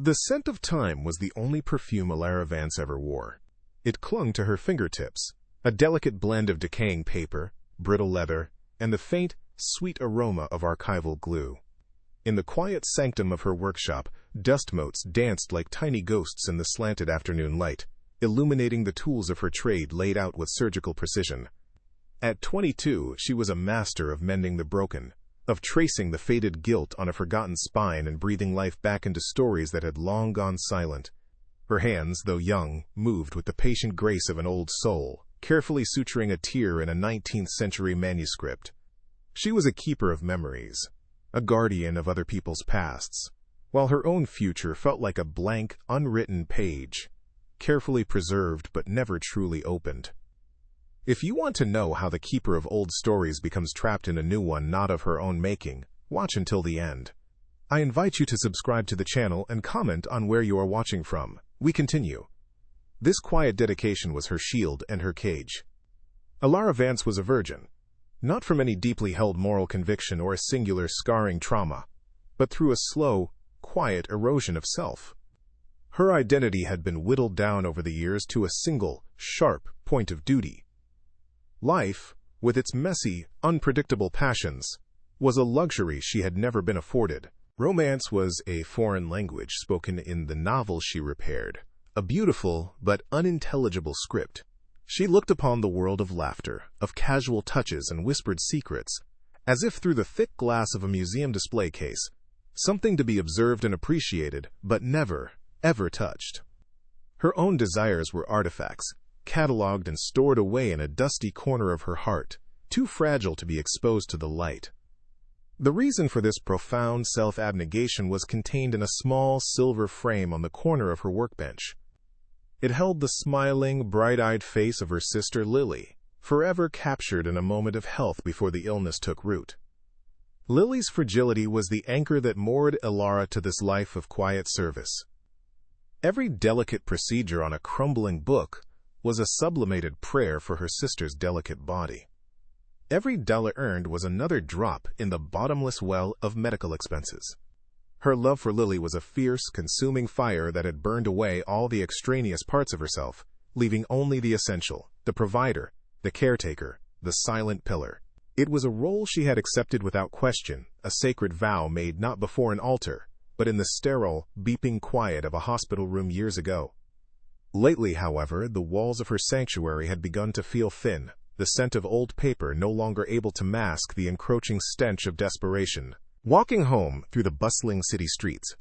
The scent of time was the only perfume Alara Vance ever wore. It clung to her fingertips, a delicate blend of decaying paper, brittle leather, and the faint, sweet aroma of archival glue. In the quiet sanctum of her workshop, dust motes danced like tiny ghosts in the slanted afternoon light, illuminating the tools of her trade laid out with surgical precision. At 22, she was a master of mending the broken, of tracing the faded gilt on a forgotten spine and breathing life back into stories that had long gone silent. Her hands, though young, moved with the patient grace of an old soul, carefully suturing a tear in a 19th-century manuscript. She was a keeper of memories, a guardian of other people's pasts, while her own future felt like a blank, unwritten page, carefully preserved but never truly opened. If you want to know how the keeper of old stories becomes trapped in a new one not of her own making, watch until the end. I invite you to subscribe to the channel and comment on where you are watching from. We continue. This quiet dedication was her shield and her cage. Alara Vance was a virgin, not from any deeply held moral conviction or a singular scarring trauma, but through a slow, quiet erosion of self. Her identity had been whittled down over the years to a single, sharp point of duty. Life, with its messy, unpredictable passions, was a luxury she had never been afforded. Romance was a foreign language spoken in the novel she repaired, a beautiful but unintelligible script. She looked upon the world of laughter, of casual touches and whispered secrets, as if through the thick glass of a museum display case, something to be observed and appreciated, but never, ever touched. Her own desires were artifacts, catalogued and stored away in a dusty corner of her heart, too fragile to be exposed to the light. The reason for this profound self-abnegation was contained in a small silver frame on the corner of her workbench. It held the smiling, bright-eyed face of her sister Lily, forever captured in a moment of health before the illness took root. Lily's fragility was the anchor that moored Alara to this life of quiet service. Every delicate procedure on a crumbling book was a sublimated prayer for her sister's delicate body. Every dollar earned was another drop in the bottomless well of medical expenses. Her love for Lily was a fierce, consuming fire that had burned away all the extraneous parts of herself, leaving only the essential, the provider, the caretaker, the silent pillar. It was a role she had accepted without question, a sacred vow made not before an altar, but in the sterile, beeping quiet of a hospital room years ago. Lately, however, the walls of her sanctuary had begun to feel thin, the scent of old paper no longer able to mask the encroaching stench of desperation. Walking home through the bustling city streets,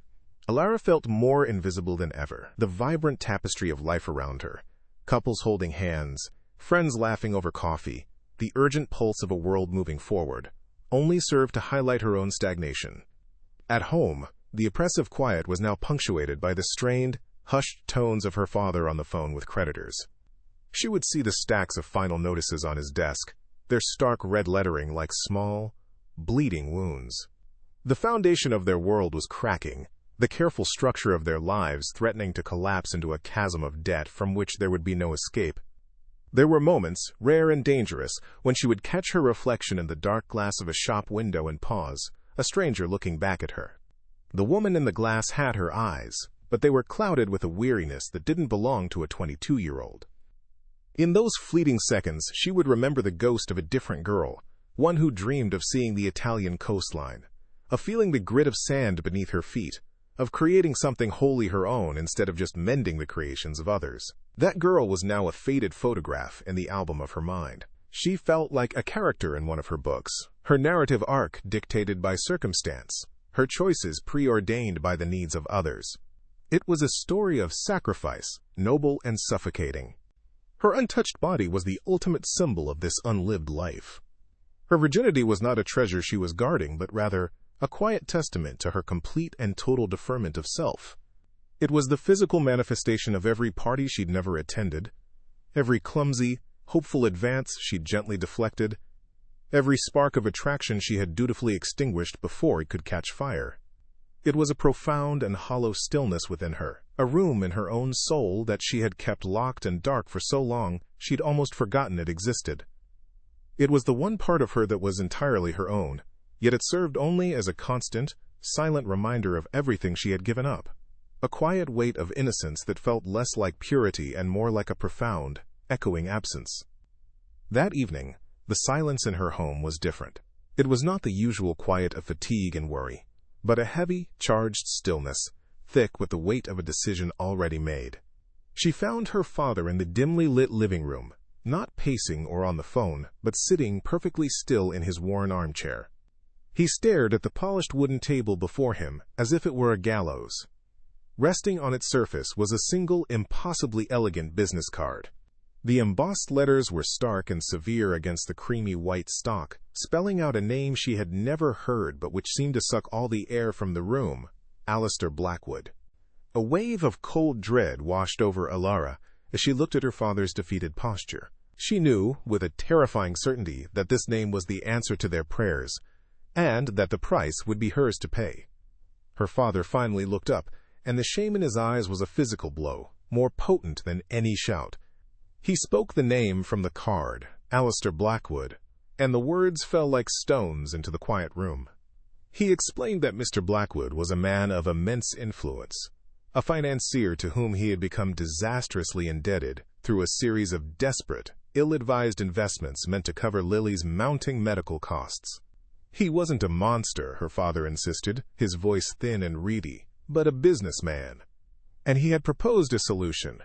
Alara felt more invisible than ever. The vibrant tapestry of life around her, couples holding hands, friends laughing over coffee, the urgent pulse of a world moving forward, only served to highlight her own stagnation. At home, the oppressive quiet was now punctuated by the strained, hushed tones of her father on the phone with creditors. She would see the stacks of final notices on his desk, their stark red lettering like small, bleeding wounds. The foundation of their world was cracking, the careful structure of their lives threatening to collapse into a chasm of debt from which there would be no escape. There were moments, rare and dangerous, when she would catch her reflection in the dark glass of a shop window and pause, a stranger looking back at her. The woman in the glass had her eyes, but they were clouded with a weariness that didn't belong to a 22-year-old. In those fleeting seconds, she would remember the ghost of a different girl, one who dreamed of seeing the Italian coastline, of feeling the grit of sand beneath her feet, of creating something wholly her own instead of just mending the creations of others. That girl was now a faded photograph in the album of her mind. She felt like a character in one of her books, her narrative arc dictated by circumstance, her choices preordained by the needs of others. It was a story of sacrifice, noble and suffocating. Her untouched body was the ultimate symbol of this unlived life. Her virginity was not a treasure she was guarding, but rather a quiet testament to her complete and total deferment of self. It was the physical manifestation of every party she'd never attended, every clumsy, hopeful advance she'd gently deflected, every spark of attraction she had dutifully extinguished before it could catch fire. It was a profound and hollow stillness within her, a room in her own soul that she had kept locked and dark for so long she'd almost forgotten it existed. It was the one part of her that was entirely her own, yet it served only as a constant, silent reminder of everything she had given up. a quiet weight of innocence that felt less like purity and more like a profound, echoing absence. That evening, the silence in her home was different. It was not the usual quiet of fatigue and worry, but a heavy, charged stillness, thick with the weight of a decision already made. She found her father in the dimly lit living room, not pacing or on the phone, but sitting perfectly still in his worn armchair. He stared at the polished wooden table before him as if it were a gallows. Resting on its surface was a single, impossibly elegant business card. The embossed letters were stark and severe against the creamy white stock, spelling out a name she had never heard but which seemed to suck all the air from the room: Alistair Blackwood. A wave of cold dread washed over Alara as she looked at her father's defeated posture. She knew, with a terrifying certainty, that this name was the answer to their prayers, and that the price would be hers to pay. Her father finally looked up, and the shame in his eyes was a physical blow, more potent than any shout. He spoke the name from the card, Alistair Blackwood, and the words fell like stones into the quiet room. He explained that Mr. Blackwood was a man of immense influence, a financier to whom he had become disastrously indebted through a series of desperate, ill-advised investments meant to cover Lily's mounting medical costs. He wasn't a monster, her father insisted, his voice thin and reedy, but a businessman. And he had proposed a solution,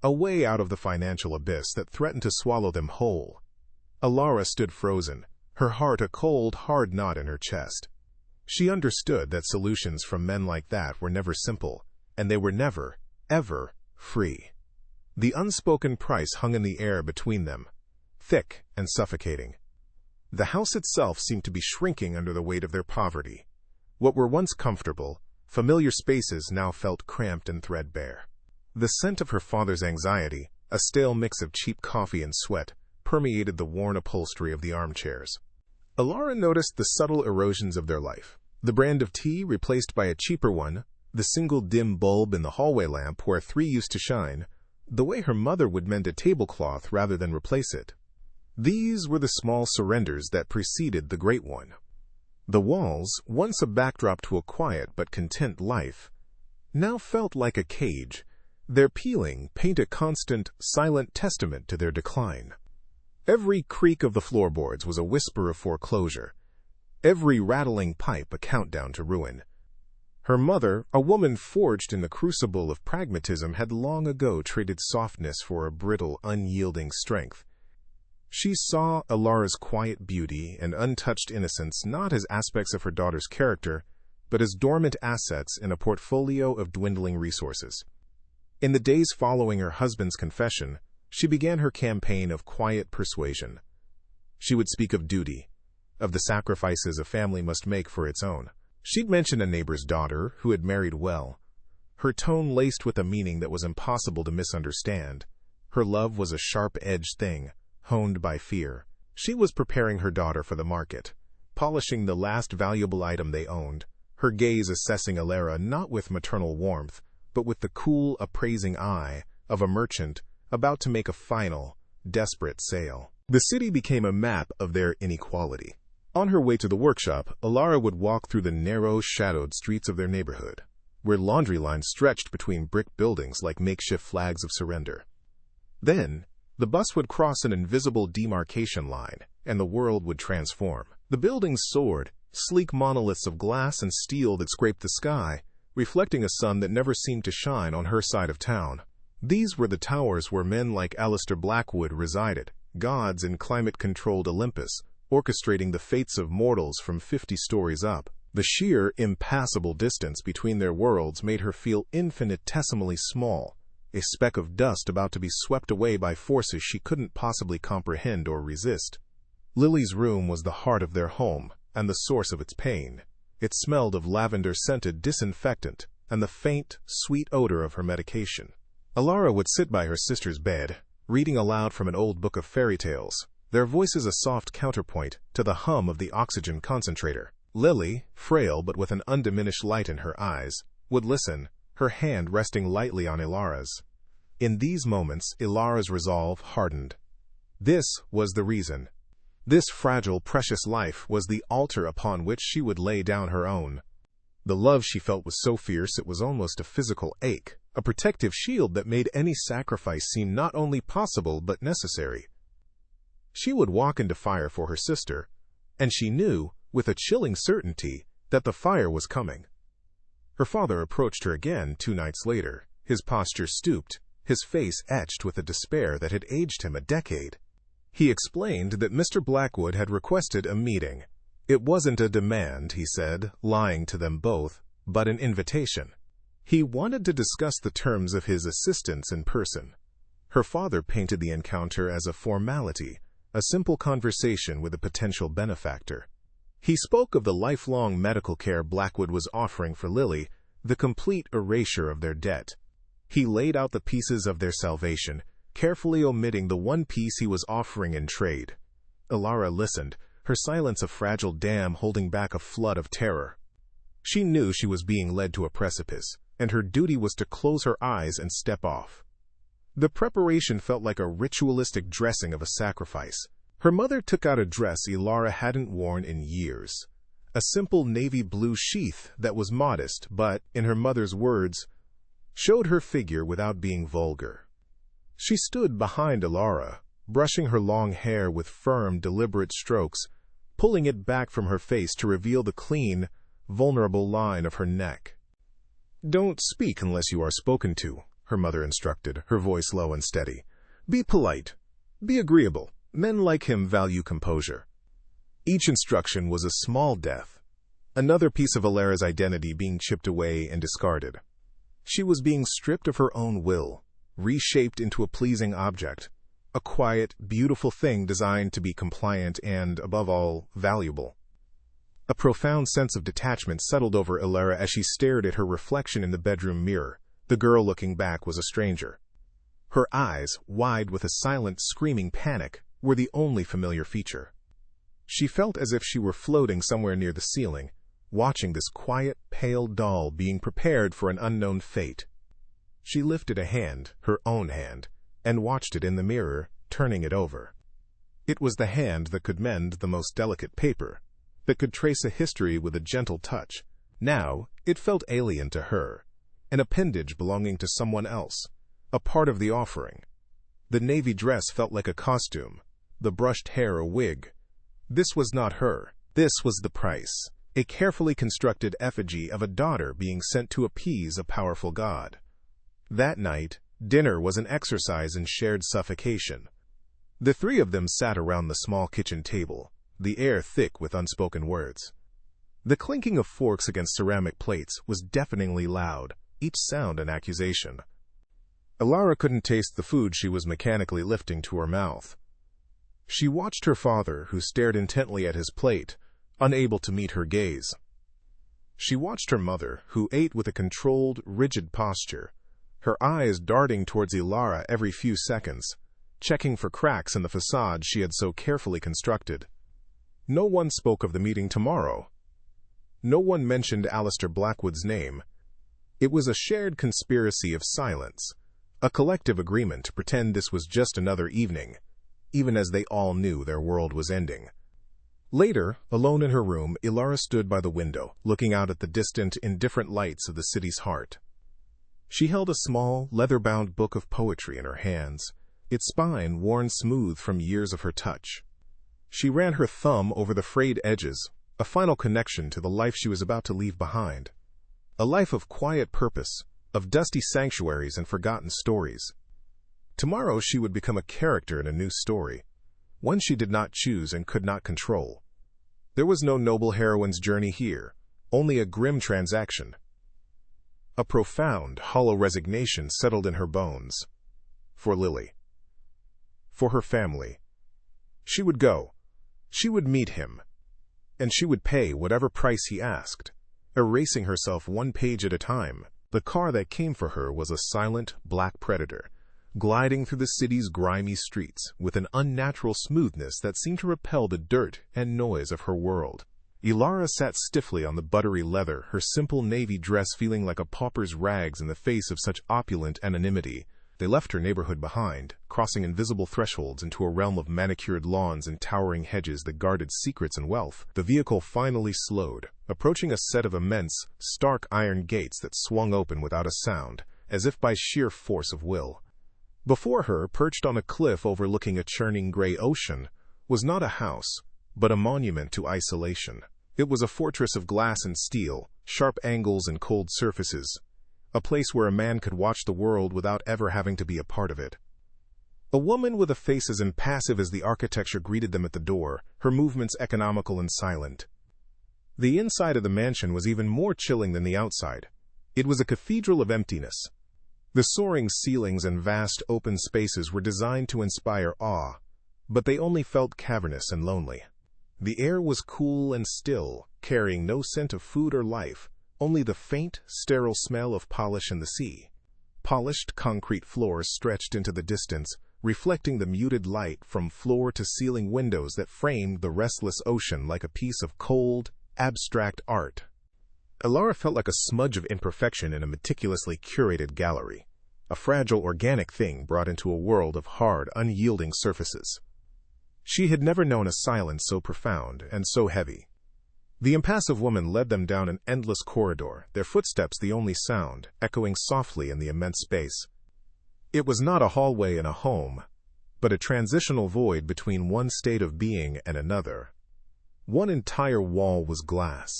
a way out of the financial abyss that threatened to swallow them whole. Alara stood frozen, her heart a cold, hard knot in her chest. She understood that solutions from men like that were never simple, and they were never, ever, free. The unspoken price hung in the air between them, thick and suffocating. The house itself seemed to be shrinking under the weight of their poverty. What were once comfortable, familiar spaces now felt cramped and threadbare. The scent of her father's anxiety, a stale mix of cheap coffee and sweat, permeated the worn upholstery of the armchairs. Alara noticed the subtle erosions of their life. The brand of tea replaced by a cheaper one, the single dim bulb in the hallway lamp where 3 used to shine, the way her mother would mend a tablecloth rather than replace it. These were the small surrenders that preceded the great one. The walls, once a backdrop to a quiet but content life, now felt like a cage, their peeling paint a constant, silent testament to their decline. Every creak of the floorboards was a whisper of foreclosure, every rattling pipe a countdown to ruin. Her mother, a woman forged in the crucible of pragmatism, had long ago traded softness for a brittle, unyielding strength. She saw Alara's quiet beauty and untouched innocence not as aspects of her daughter's character, but as dormant assets in a portfolio of dwindling resources. In the days following her husband's confession, she began her campaign of quiet persuasion. She would speak of duty, of the sacrifices a family must make for its own. She'd mention a neighbor's daughter who had married well, her tone laced with a meaning that was impossible to misunderstand. Her love was a sharp-edged thing, honed by fear. She was preparing her daughter for the market, polishing the last valuable item they owned, her gaze assessing Alara not with maternal warmth, but with the cool, appraising eye of a merchant about to make a final, desperate sale. The city became a map of their inequality. On her way to the workshop, Alara would walk through the narrow, shadowed streets of their neighborhood, where laundry lines stretched between brick buildings like makeshift flags of surrender. Then, the bus would cross an invisible demarcation line, and the world would transform. The buildings soared, sleek monoliths of glass and steel that scraped the sky, reflecting a sun that never seemed to shine on her side of town. These were the towers where men like Alistair Blackwood resided, gods in climate-controlled Olympus, orchestrating the fates of mortals from 50 stories up. The sheer, impassable distance between their worlds made her feel infinitesimally small, a speck of dust about to be swept away by forces she couldn't possibly comprehend or resist. Lily's room was the heart of their home, and the source of its pain. It smelled of lavender-scented disinfectant and the faint, sweet odor of her medication. Alara would sit by her sister's bed, reading aloud from an old book of fairy tales, their voices a soft counterpoint to the hum of the oxygen concentrator. Lily, frail but with an undiminished light in her eyes, would listen, her hand resting lightly on Alara's. In these moments, Alara's resolve hardened. This was the reason. This fragile, precious life was the altar upon which she would lay down her own. The love she felt was so fierce it was almost a physical ache, a protective shield that made any sacrifice seem not only possible but necessary. She would walk into fire for her sister, and she knew, with a chilling certainty, that the fire was coming. Her father approached her again 2 nights later, his posture stooped, his face etched with a despair that had aged him a decade. He explained that Mr. Blackwood had requested a meeting. It wasn't a demand, he said, lying to them both, but an invitation. He wanted to discuss the terms of his assistance in person. Her father painted the encounter as a formality, a simple conversation with a potential benefactor. He spoke of the lifelong medical care Blackwood was offering for Lily, the complete erasure of their debt. He laid out the pieces of their salvation, carefully omitting the one piece he was offering in trade. Ilara listened, her silence a fragile dam holding back a flood of terror. She knew she was being led to a precipice, and her duty was to close her eyes and step off. The preparation felt like a ritualistic dressing of a sacrifice. Her mother took out a dress Ilara hadn't worn in years. A simple navy blue sheath that was modest, but, in her mother's words, showed her figure without being vulgar. She stood behind Ilara, brushing her long hair with firm, deliberate strokes, pulling it back from her face to reveal the clean, vulnerable line of her neck. "Don't speak unless you are spoken to," her mother instructed, her voice low and steady. "Be polite. Be agreeable. Men like him value composure." Each instruction was a small death, another piece of Ilara's identity being chipped away and discarded. She was being stripped of her own will, reshaped into a pleasing object, a quiet, beautiful thing designed to be compliant and, above all, valuable. A profound sense of detachment settled over Ilara as she stared at her reflection in the bedroom mirror. The girl looking back was a stranger. Her eyes, wide with a silent, screaming panic, were the only familiar feature. She felt as if she were floating somewhere near the ceiling, watching this quiet, pale doll being prepared for an unknown fate. She lifted a hand, her own hand, and watched it in the mirror, turning it over. It was the hand that could mend the most delicate paper, that could trace a history with a gentle touch. Now, it felt alien to her, an appendage belonging to someone else, a part of the offering. The navy dress felt like a costume, the brushed hair a wig. This was not her. This was the price, a carefully constructed effigy of a daughter being sent to appease a powerful god. That night, dinner was an exercise in shared suffocation. The 3 of them sat around the small kitchen table, the air thick with unspoken words. The clinking of forks against ceramic plates was deafeningly loud, each sound an accusation. Ilara couldn't taste the food she was mechanically lifting to her mouth. She watched her father, who stared intently at his plate, unable to meet her gaze. She watched her mother, who ate with a controlled, rigid posture, her eyes darting towards Ilara every few seconds, checking for cracks in the facade she had so carefully constructed. No one spoke of the meeting tomorrow. No one mentioned Alistair Blackwood's name. It was a shared conspiracy of silence, a collective agreement to pretend this was just another evening, even as they all knew their world was ending. Later, alone in her room, Ilara stood by the window, looking out at the distant, indifferent lights of the city's heart. She held a small, leather-bound book of poetry in her hands, its spine worn smooth from years of her touch. She ran her thumb over the frayed edges, a final connection to the life she was about to leave behind. A life of quiet purpose, of dusty sanctuaries and forgotten stories. Tomorrow she would become a character in a new story, one she did not choose and could not control. There was no noble heroine's journey here, only a grim transaction. A profound, hollow resignation settled in her bones. For Lily. For her family. She would go. She would meet him. And she would pay whatever price he asked, erasing herself one page at a time. The car that came for her was a silent, black predator, gliding through the city's grimy streets with an unnatural smoothness that seemed to repel the dirt and noise of her world. Ilara sat stiffly on the buttery leather, her simple navy dress feeling like a pauper's rags in the face of such opulent anonymity. They left her neighborhood behind, crossing invisible thresholds into a realm of manicured lawns and towering hedges that guarded secrets and wealth. The vehicle finally slowed, approaching a set of immense, stark iron gates that swung open without a sound, as if by sheer force of will. Before her, perched on a cliff overlooking a churning gray ocean, was not a house, but a monument to isolation. It was a fortress of glass and steel, sharp angles and cold surfaces, a place where a man could watch the world without ever having to be a part of it. A woman with a face as impassive as the architecture greeted them at the door, her movements economical and silent. The inside of the mansion was even more chilling than the outside. It was a cathedral of emptiness. The soaring ceilings and vast open spaces were designed to inspire awe, but they only felt cavernous and lonely. The air was cool and still, carrying no scent of food or life, only the faint, sterile smell of polish in the sea. Polished concrete floors stretched into the distance, reflecting the muted light from floor to ceiling windows that framed the restless ocean like a piece of cold, abstract art. Elara felt like a smudge of imperfection in a meticulously curated gallery, a fragile organic thing brought into a world of hard, unyielding surfaces. She had never known a silence so profound and so heavy. The impassive woman led them down an endless corridor, their footsteps the only sound, echoing softly in the immense space. It was not a hallway in a home, but a transitional void between one state of being and another. One entire wall was glass,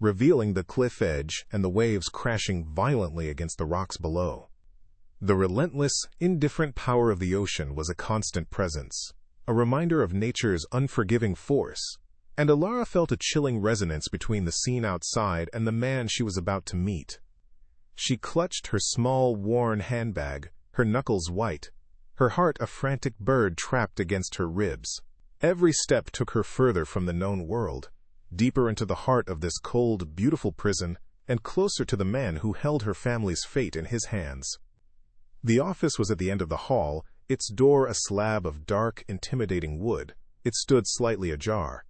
revealing the cliff edge and the waves crashing violently against the rocks below. The relentless, indifferent power of the ocean was a constant presence, a reminder of nature's unforgiving force, and Elara felt a chilling resonance between the scene outside and the man she was about to meet. She clutched her small, worn handbag, her knuckles white, her heart a frantic bird trapped against her ribs. Every step took her further from the known world, deeper into the heart of this cold, beautiful prison, and closer to the man who held her family's fate in his hands. The office was at the end of the hall, its door a slab of dark, intimidating wood. It stood slightly ajar.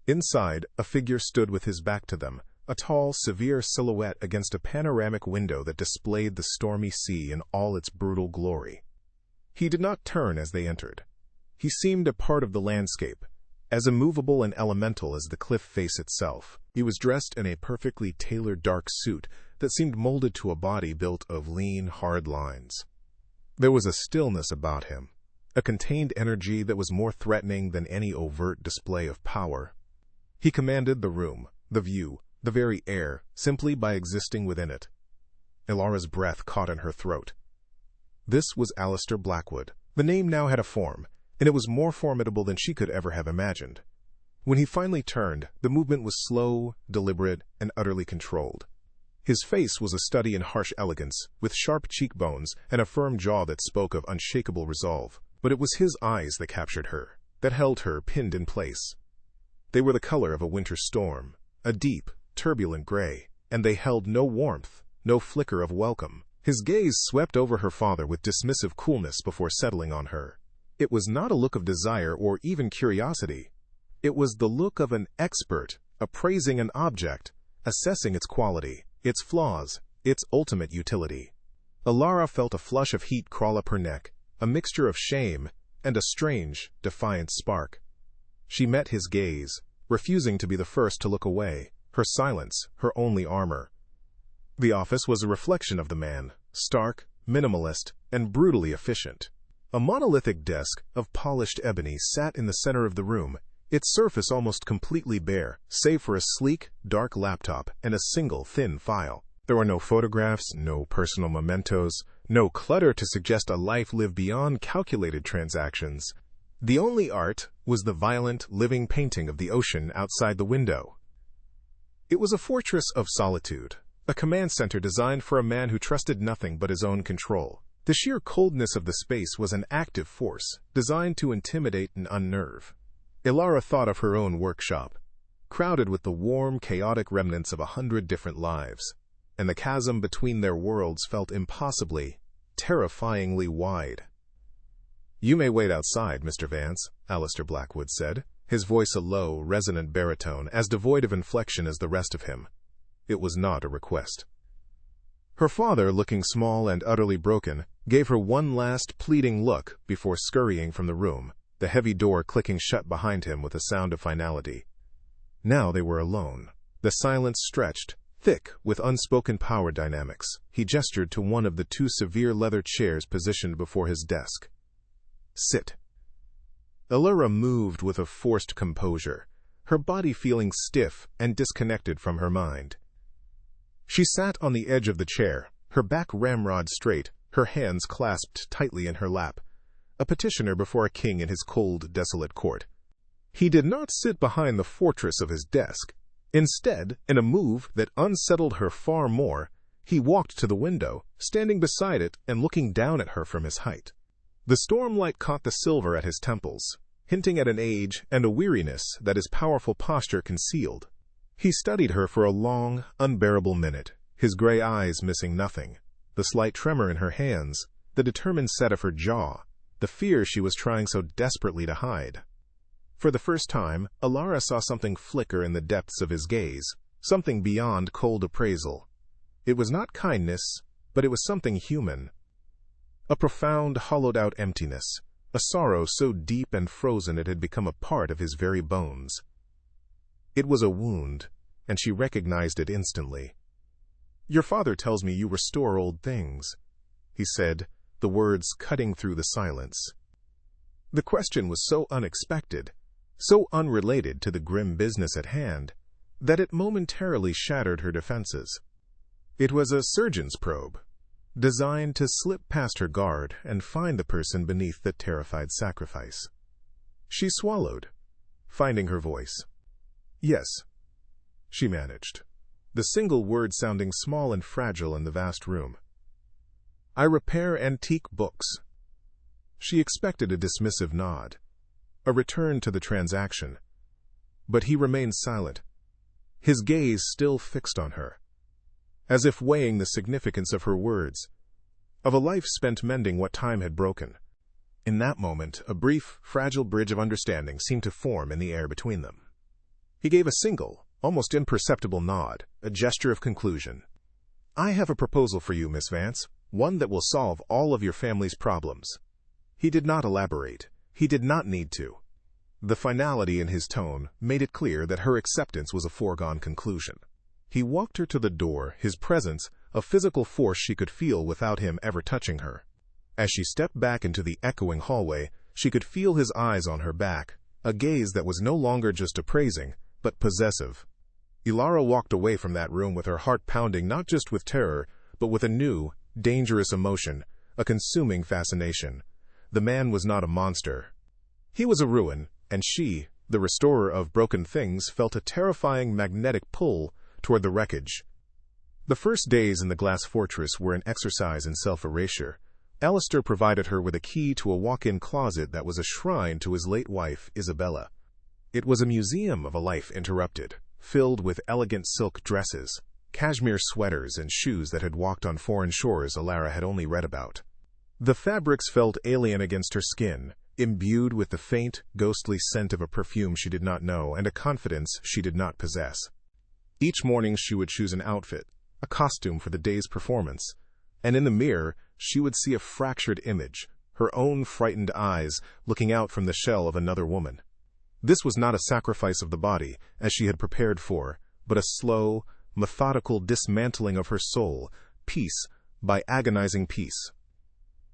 Inside, a figure stood with his back to them, a tall, severe silhouette against a panoramic window that displayed the stormy sea in all its brutal glory. He did not turn as they entered. He seemed a part of the landscape, as immovable and elemental as the cliff face itself. He was dressed in a perfectly tailored dark suit that seemed molded to a body built of lean, hard lines. There was a stillness about him, a contained energy that was more threatening than any overt display of power. He commanded the room, the view, the very air, simply by existing within it. Elara's breath caught in her throat. This was Alistair Blackwood. The name now had a form, and it was more formidable than she could ever have imagined. When he finally turned, the movement was slow, deliberate, and utterly controlled. His face was a study in harsh elegance, with sharp cheekbones and a firm jaw that spoke of unshakable resolve. But it was his eyes that captured her, that held her pinned in place. They were the color of a winter storm, a deep, turbulent gray, and they held no warmth, no flicker of welcome. His gaze swept over her father with dismissive coolness before settling on her. It was not a look of desire or even curiosity. It was the look of an expert, appraising an object, assessing its quality, its flaws, its ultimate utility. Elara felt a flush of heat crawl up her neck, a mixture of shame and a strange, defiant spark. She met his gaze, refusing to be the first to look away, her silence her only armor. The office was a reflection of the man, stark, minimalist, and brutally efficient. A monolithic desk of polished ebony sat in the center of the room, its surface almost completely bare, save for a sleek, dark laptop and a single thin file. There were no photographs, no personal mementos, no clutter to suggest a life lived beyond calculated transactions. The only art was the violent, living painting of the ocean outside the window. It was a fortress of solitude, a command center designed for a man who trusted nothing but his own control. The sheer coldness of the space was an active force, designed to intimidate and unnerve. Elara thought of her own workshop, crowded with the warm, chaotic remnants of 100 different lives, and the chasm between their worlds felt impossibly, terrifyingly wide. "You may wait outside, Mr. Vance," Alistair Blackwood said, his voice a low, resonant baritone, as devoid of inflection as the rest of him. It was not a request. Her father, looking small and utterly broken, gave her one last pleading look before scurrying from the room, the heavy door clicking shut behind him with a sound of finality. Now they were alone. The silence stretched, thick with unspoken power dynamics. He gestured to one of the two severe leather chairs positioned before his desk. "Sit." Allura moved with a forced composure, her body feeling stiff and disconnected from her mind. She sat on the edge of the chair, her back ramrod straight, her hands clasped tightly in her lap, a petitioner before a king in his cold, desolate court. He did not sit behind the fortress of his desk. Instead, in a move that unsettled her far more, he walked to the window, standing beside it and looking down at her from his height. The stormlight caught the silver at his temples, hinting at an age and a weariness that his powerful posture concealed. He studied her for a long, unbearable minute, his gray eyes missing nothing, the slight tremor in her hands, the determined set of her jaw, the fear she was trying so desperately to hide. For the first time, Allura saw something flicker in the depths of his gaze, something beyond cold appraisal. It was not kindness, but it was something human. A profound, hollowed-out emptiness, a sorrow so deep and frozen it had become a part of his very bones. It was a wound, and she recognized it instantly. "Your father tells me you restore old things," he said, the words cutting through the silence. The question was so unexpected, so unrelated to the grim business at hand, that it momentarily shattered her defenses. It was a surgeon's probe, designed to slip past her guard and find the person beneath the terrified sacrifice. She swallowed, finding her voice. "Yes," she managed, the single word sounding small and fragile in the vast room. "I repair antique books." She expected a dismissive nod, a return to the transaction. But he remained silent, his gaze still fixed on her, as if weighing the significance of her words, of a life spent mending what time had broken. In that moment, a brief, fragile bridge of understanding seemed to form in the air between them. He gave a single, almost imperceptible nod, a gesture of conclusion. "I have a proposal for you, Miss Vance, one that will solve all of your family's problems." He did not elaborate. He did not need to. The finality in his tone made it clear that her acceptance was a foregone conclusion. He walked her to the door, his presence a physical force she could feel without him ever touching her. As she stepped back into the echoing hallway, she could feel his eyes on her back, a gaze that was no longer just appraising, but possessive. Allura walked away from that room with her heart pounding not just with terror, but with a new, dangerous emotion, a consuming fascination. The man was not a monster. He was a ruin, and she, the restorer of broken things, felt a terrifying magnetic pull toward the wreckage. The first days in the glass fortress were an exercise in self-erasure. Alistair provided her with a key to a walk-in closet that was a shrine to his late wife, Isabella. It was a museum of a life interrupted, filled with elegant silk dresses, cashmere sweaters, and shoes that had walked on foreign shores Allura had only read about. The fabrics felt alien against her skin, imbued with the faint, ghostly scent of a perfume she did not know and a confidence she did not possess. Each morning she would choose an outfit, a costume for the day's performance, and in the mirror she would see a fractured image, her own frightened eyes looking out from the shell of another woman. This was not a sacrifice of the body, as she had prepared for, but a slow, methodical dismantling of her soul, piece by agonizing piece.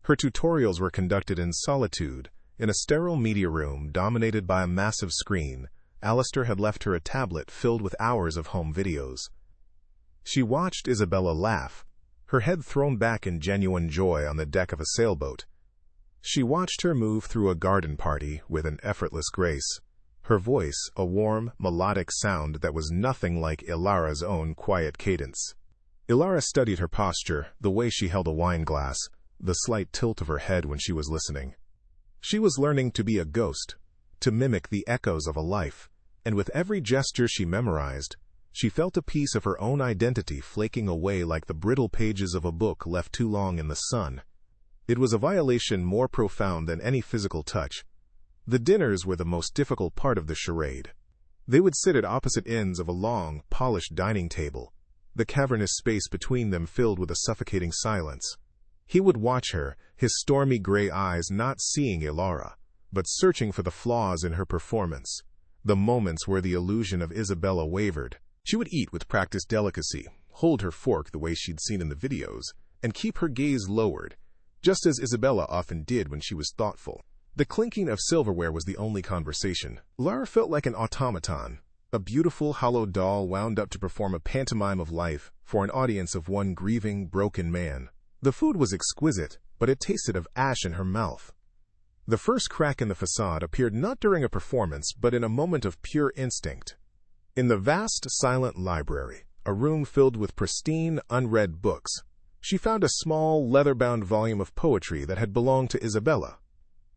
Her tutorials were conducted in solitude, in a sterile media room dominated by a massive screen. Alistair had left her a tablet filled with hours of home videos. She watched Isabella laugh, her head thrown back in genuine joy on the deck of a sailboat. She watched her move through a garden party with an effortless grace, her voice a warm, melodic sound that was nothing like Allura's own quiet cadence. Allura studied her posture, the way she held a wine glass, the slight tilt of her head when she was listening. She was learning to be a ghost, to mimic the echoes of a life, and with every gesture she memorized, she felt a piece of her own identity flaking away like the brittle pages of a book left too long in the sun. It was a violation more profound than any physical touch. The dinners were the most difficult part of the charade. They would sit at opposite ends of a long, polished dining table, the cavernous space between them filled with a suffocating silence. He would watch her, his stormy gray eyes not seeing Ilara, but searching for the flaws in her performance, the moments where the illusion of Isabella wavered. She would eat with practiced delicacy, hold her fork the way she'd seen in the videos, and keep her gaze lowered, just as Isabella often did when she was thoughtful. The clinking of silverware was the only conversation. Lara felt like an automaton, a beautiful hollow doll wound up to perform a pantomime of life for an audience of one grieving, broken man. The food was exquisite, but it tasted of ash in her mouth. The first crack in the facade appeared not during a performance, but in a moment of pure instinct. In the vast, silent library, a room filled with pristine, unread books, she found a small, leather-bound volume of poetry that had belonged to Isabella.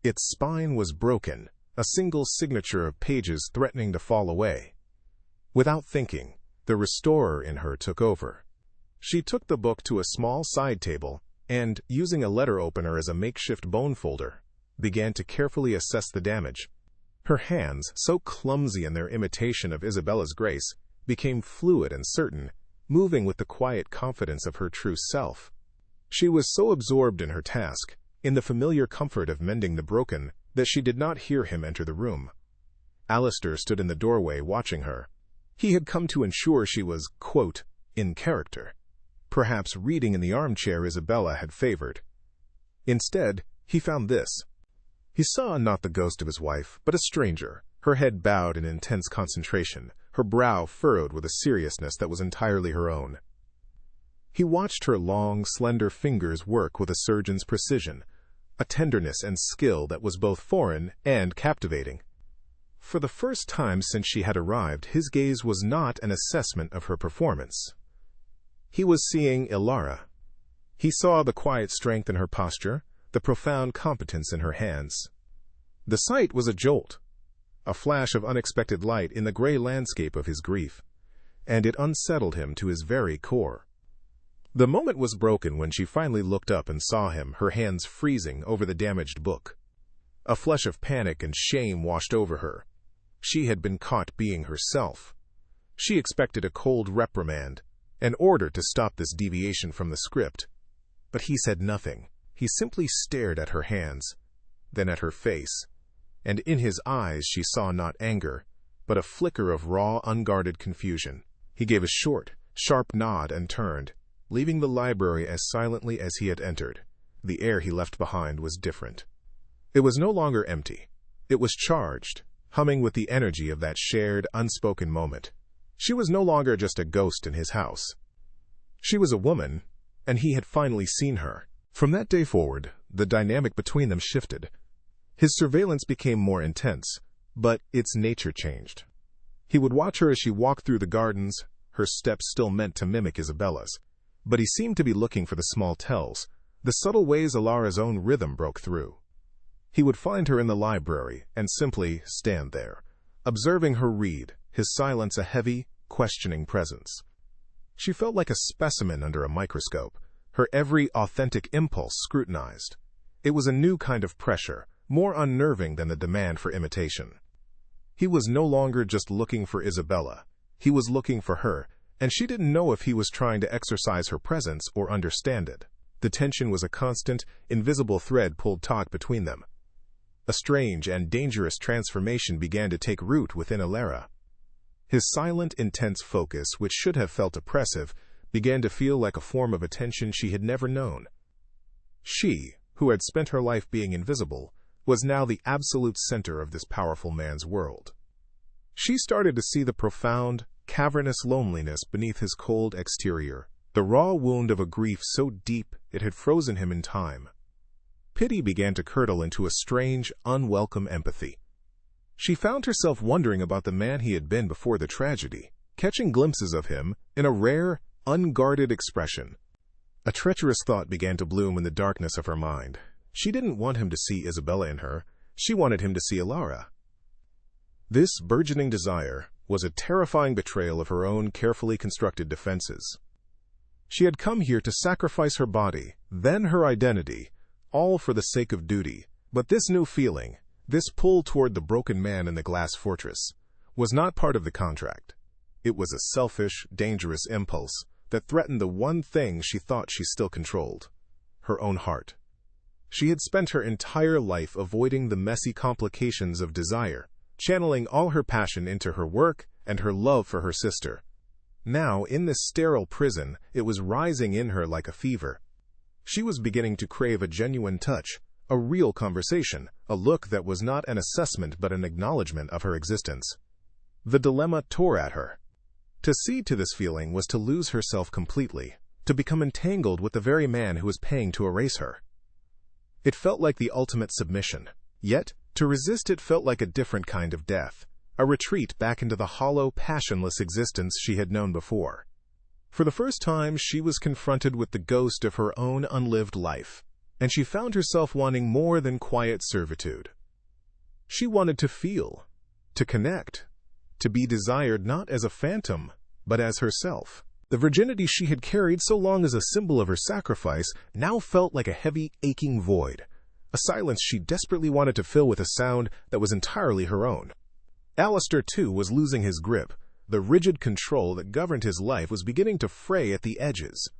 Its spine was broken, a single signature of pages threatening to fall away. Without thinking, the restorer in her took over. She took the book to a small side table and, using a letter opener as a makeshift bone folder, began to carefully assess the damage. Her hands, so clumsy in their imitation of Isabella's grace, became fluid and certain, moving with the quiet confidence of her true self. She was so absorbed in her task, in the familiar comfort of mending the broken, that she did not hear him enter the room. Alistair stood in the doorway watching her. He had come to ensure she was, quote, in character, perhaps reading in the armchair Isabella had favored. Instead, he found this. He saw not the ghost of his wife, but a stranger, her head bowed in intense concentration, her brow furrowed with a seriousness that was entirely her own. He watched her long, slender fingers work with a surgeon's precision, a tenderness and skill that was both foreign and captivating. For the first time since she had arrived, his gaze was not an assessment of her performance. He was seeing Ilara. He saw the quiet strength in her posture, the profound competence in her hands. The sight was a jolt, a flash of unexpected light in the gray landscape of his grief, and it unsettled him to his very core. The moment was broken when she finally looked up and saw him, her hands freezing over the damaged book. A flush of panic and shame washed over her. She had been caught being herself. She expected a cold reprimand, an order to stop this deviation from the script. But he said nothing. He simply stared at her hands, then at her face, and in his eyes she saw not anger, but a flicker of raw, unguarded confusion. He gave a short, sharp nod and turned, leaving the library as silently as he had entered. The air he left behind was different. It was no longer empty. It was charged, humming with the energy of that shared, unspoken moment. She was no longer just a ghost in his house. She was a woman, and he had finally seen her. From that day forward, the dynamic between them shifted. His surveillance became more intense, but its nature changed. He would watch her as she walked through the gardens, her steps still meant to mimic Isabella's. But he seemed to be looking for the small tells, the subtle ways Ilara's own rhythm broke through. He would find her in the library and simply stand there, observing her read, his silence a heavy, questioning presence. She felt like a specimen under a microscope, her every authentic impulse scrutinized. It was a new kind of pressure, more unnerving than the demand for imitation. He was no longer just looking for Isabella. He was looking for her, and she didn't know if he was trying to exercise her presence or understand it. The tension was a constant, invisible thread pulled taut between them. A strange and dangerous transformation began to take root within Ilara. His silent, intense focus, which should have felt oppressive, began to feel like a form of attention she had never known. She, who had spent her life being invisible, was now the absolute center of this powerful man's world. She started to see the profound, cavernous loneliness beneath his cold exterior, the raw wound of a grief so deep it had frozen him in time. Pity began to curdle into a strange, unwelcome empathy. She found herself wondering about the man he had been before the tragedy, catching glimpses of him in a rare, unguarded expression. A treacherous thought began to bloom in the darkness of her mind. She didn't want him to see Isabella in her. She wanted him to see Ilara. This burgeoning desire was a terrifying betrayal of her own carefully constructed defenses. She had come here to sacrifice her body, then her identity, all for the sake of duty. But this new feeling, this pull toward the broken man in the glass fortress, was not part of the contract. It was a selfish, dangerous impulse that threatened the one thing she thought she still controlled: her own heart. She had spent her entire life avoiding the messy complications of desire, channeling all her passion into her work and her love for her sister. Now, in this sterile prison, it was rising in her like a fever. She was beginning to crave a genuine touch, a real conversation, a look that was not an assessment but an acknowledgement of her existence. The dilemma tore at her. To cede to this feeling was to lose herself completely, to become entangled with the very man who was paying to erase her. It felt like the ultimate submission. Yet, to resist it felt like a different kind of death, a retreat back into the hollow, passionless existence she had known before. For the first time, she was confronted with the ghost of her own unlived life, and she found herself wanting more than quiet servitude. She wanted to feel, to connect, to be desired not as a phantom, but as herself. The virginity she had carried so long as a symbol of her sacrifice now felt like a heavy, aching void, a silence she desperately wanted to fill with a sound that was entirely her own. Alistair, too, was losing his grip. The rigid control that governed his life was beginning to fray at the edges.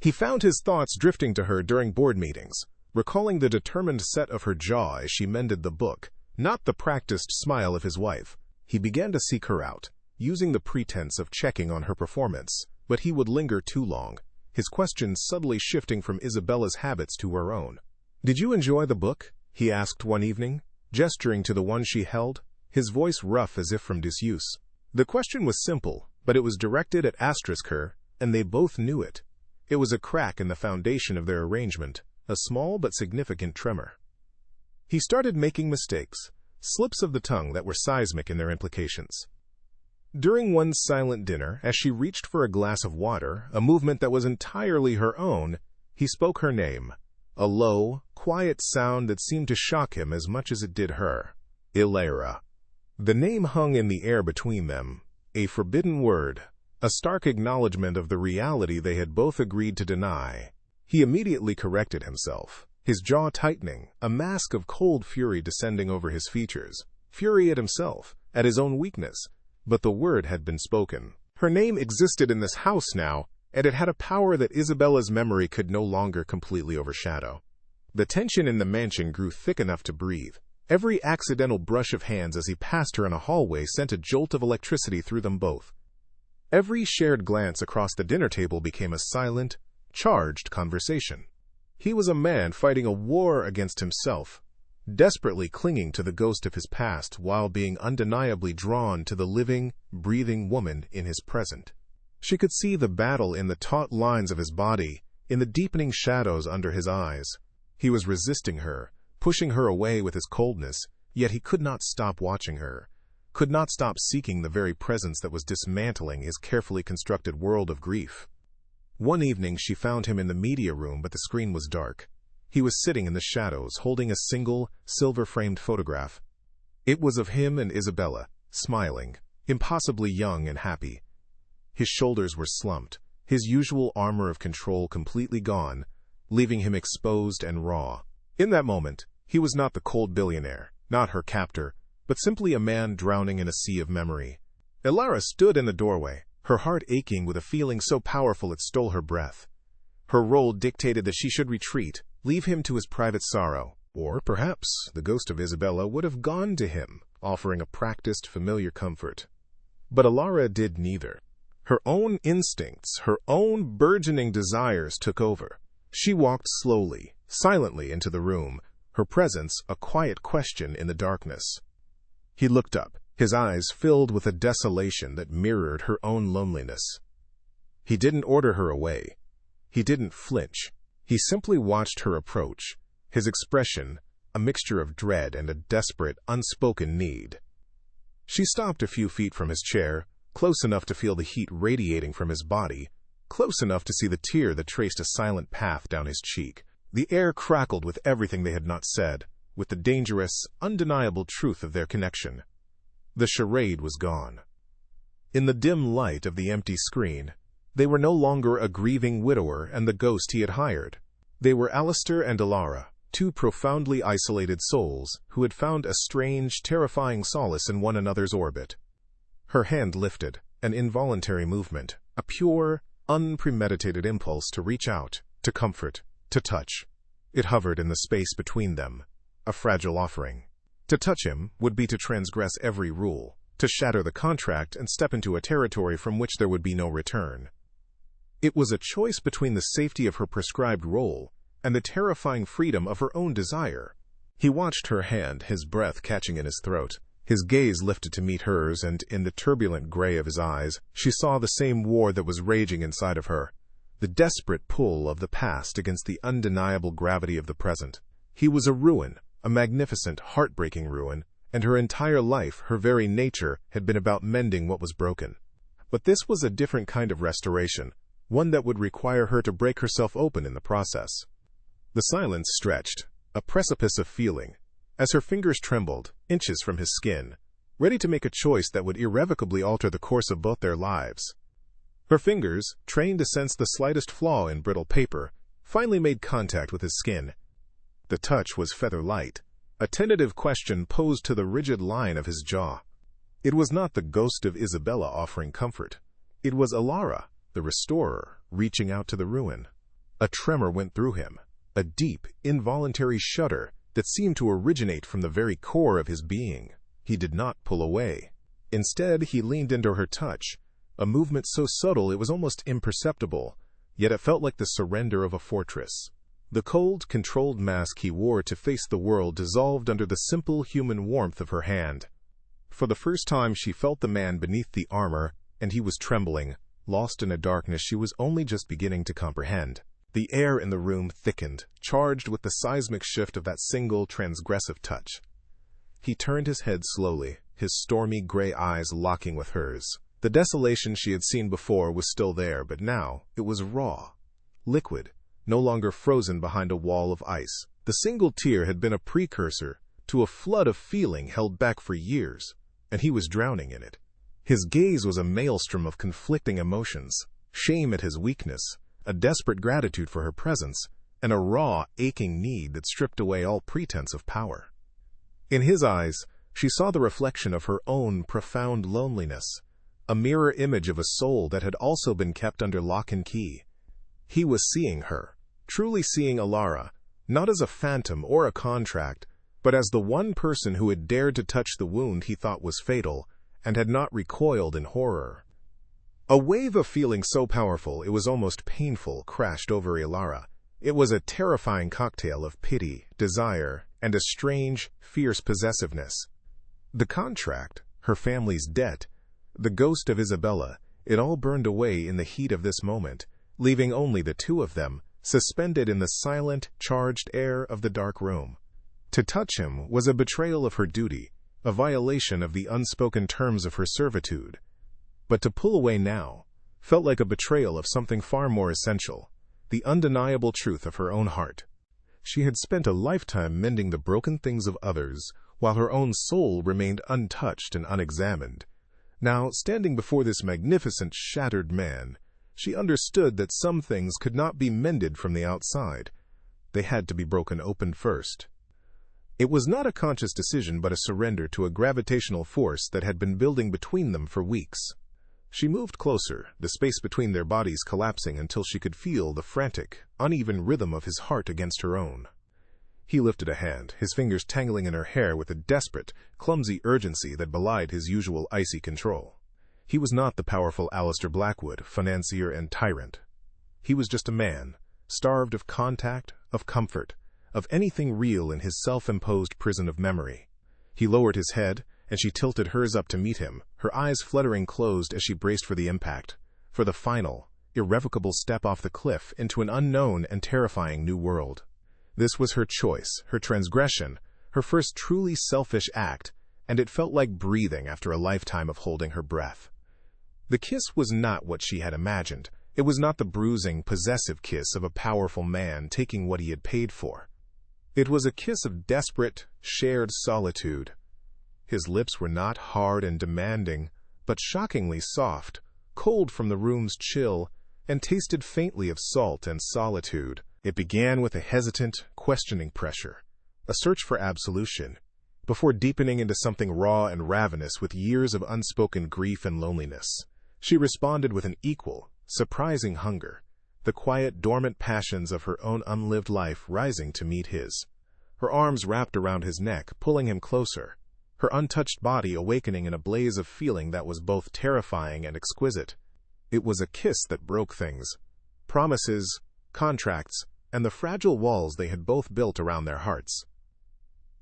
He found his thoughts drifting to her during board meetings, recalling the determined set of her jaw as she mended the book, not the practiced smile of his wife. He began to seek her out, using the pretense of checking on her performance, but he would linger too long, his questions subtly shifting from Isabella's habits to her own. "Did you enjoy the book?" he asked one evening, gesturing to the one she held, his voice rough as if from disuse. The question was simple, but it was directed at her, and they both knew it. It was a crack in the foundation of their arrangement, a small but significant tremor. He started making mistakes, slips of the tongue that were seismic in their implications. During one silent dinner, as she reached for a glass of water, a movement that was entirely her own, he spoke her name, a low, quiet sound that seemed to shock him as much as it did her. Ilara. The name hung in the air between them, a forbidden word, a stark acknowledgement of the reality they had both agreed to deny. He immediately corrected himself, his jaw tightening, a mask of cold fury descending over his features, fury at himself, at his own weakness. But the word had been spoken. Her name existed in this house now, and it had a power that Isabella's memory could no longer completely overshadow. The tension in the mansion grew thick enough to breathe. Every accidental brush of hands as he passed her in a hallway sent a jolt of electricity through them both. Every shared glance across the dinner table became a silent, charged conversation. He was a man fighting a war against himself, desperately clinging to the ghost of his past while being undeniably drawn to the living, breathing woman in his present. She could see the battle in the taut lines of his body, in the deepening shadows under his eyes. He was resisting her, pushing her away with his coldness, yet he could not stop watching her, could not stop seeking the very presence that was dismantling his carefully constructed world of grief. One evening she found him in the media room, but the screen was dark. He was sitting in the shadows, holding a single, silver-framed photograph. It was of him and Isabella, smiling, impossibly young and happy. His shoulders were slumped, his usual armor of control completely gone, leaving him exposed and raw. In that moment, he was not the cold billionaire, not her captor, but simply a man drowning in a sea of memory. Ilara stood in the doorway, her heart aching with a feeling so powerful it stole her breath. Her role dictated that she should retreat, leave him to his private sorrow, or perhaps the ghost of Isabella would have gone to him, offering a practiced, familiar comfort. But Ilara did neither. Her own instincts, her own burgeoning desires took over. She walked slowly, silently into the room, her presence a quiet question in the darkness. He looked up, his eyes filled with a desolation that mirrored her own loneliness. He didn't order her away. He didn't flinch. He simply watched her approach, his expression a mixture of dread and a desperate, unspoken need. She stopped a few feet from his chair, close enough to feel the heat radiating from his body, close enough to see the tear that traced a silent path down his cheek. The air crackled with everything they had not said, with the dangerous, undeniable truth of their connection. The charade was gone. In the dim light of the empty screen, they were no longer a grieving widower and the ghost he had hired. They were Alistair and Ilara, two profoundly isolated souls who had found a strange, terrifying solace in one another's orbit. Her hand lifted, an involuntary movement, a pure, unpremeditated impulse to reach out, to comfort, to touch. It hovered in the space between them, a fragile offering. To touch him would be to transgress every rule, to shatter the contract and step into a territory from which there would be no return. It was a choice between the safety of her prescribed role and the terrifying freedom of her own desire. He watched her hand, his breath catching in his throat. His gaze lifted to meet hers, and in the turbulent gray of his eyes, she saw the same war that was raging inside of her, the desperate pull of the past against the undeniable gravity of the present. He was a ruin, a magnificent, heartbreaking ruin, and her entire life, her very nature, had been about mending what was broken. But this was a different kind of restoration, one that would require her to break herself open in the process. The silence stretched, a precipice of feeling, as her fingers trembled, inches from his skin, ready to make a choice that would irrevocably alter the course of both their lives. Her fingers, trained to sense the slightest flaw in brittle paper, finally made contact with his skin. The touch was feather-light, a tentative question posed to the rigid line of his jaw. It was not the ghost of Isabella offering comfort. It was Alara, the restorer, reaching out to the ruin. A tremor went through him, a deep, involuntary shudder that seemed to originate from the very core of his being. He did not pull away. Instead, he leaned into her touch, a movement so subtle it was almost imperceptible, yet it felt like the surrender of a fortress. The cold, controlled mask he wore to face the world dissolved under the simple human warmth of her hand. For the first time she felt the man beneath the armor, and he was trembling, lost in a darkness she was only just beginning to comprehend. The air in the room thickened, charged with the seismic shift of that single, transgressive touch. He turned his head slowly, his stormy gray eyes locking with hers. The desolation she had seen before was still there, but now it was raw, liquid, no longer frozen behind a wall of ice. The single tear had been a precursor to a flood of feeling held back for years, and he was drowning in it. His gaze was a maelstrom of conflicting emotions, shame at his weakness, a desperate gratitude for her presence, and a raw, aching need that stripped away all pretense of power. In his eyes, she saw the reflection of her own profound loneliness, a mirror image of a soul that had also been kept under lock and key. He was seeing her, truly seeing Alara, not as a phantom or a contract, but as the one person who had dared to touch the wound he thought was fatal, and had not recoiled in horror. A wave of feeling so powerful it was almost painful crashed over Alara. It was a terrifying cocktail of pity, desire, and a strange, fierce possessiveness. The contract, her family's debt, the ghost of Isabella, it all burned away in the heat of this moment, leaving only the two of them, suspended in the silent, charged air of the dark room. To touch him was a betrayal of her duty, a violation of the unspoken terms of her servitude. But to pull away now felt like a betrayal of something far more essential, the undeniable truth of her own heart. She had spent a lifetime mending the broken things of others, while her own soul remained untouched and unexamined. Now, standing before this magnificent, shattered man, she understood that some things could not be mended from the outside. They had to be broken open first. It was not a conscious decision but a surrender to a gravitational force that had been building between them for weeks. She moved closer, the space between their bodies collapsing until she could feel the frantic, uneven rhythm of his heart against her own. He lifted a hand, his fingers tangling in her hair with a desperate, clumsy urgency that belied his usual icy control. He was not the powerful Alistair Blackwood, financier and tyrant. He was just a man, starved of contact, of comfort, of anything real in his self-imposed prison of memory. He lowered his head, and she tilted hers up to meet him, her eyes fluttering closed as she braced for the impact, for the final, irrevocable step off the cliff into an unknown and terrifying new world. This was her choice, her transgression, her first truly selfish act, and it felt like breathing after a lifetime of holding her breath. The kiss was not what she had imagined. It was not the bruising, possessive kiss of a powerful man taking what he had paid for. It was a kiss of desperate, shared solitude. His lips were not hard and demanding, but shockingly soft, cold from the room's chill, and tasted faintly of salt and solitude. It began with a hesitant, questioning pressure, a search for absolution, before deepening into something raw and ravenous with years of unspoken grief and loneliness. She responded with an equal, surprising hunger, the quiet, dormant passions of her own unlived life rising to meet his. Her arms wrapped around his neck, pulling him closer, her untouched body awakening in a blaze of feeling that was both terrifying and exquisite. It was a kiss that broke things. Promises, contracts, and the fragile walls they had both built around their hearts.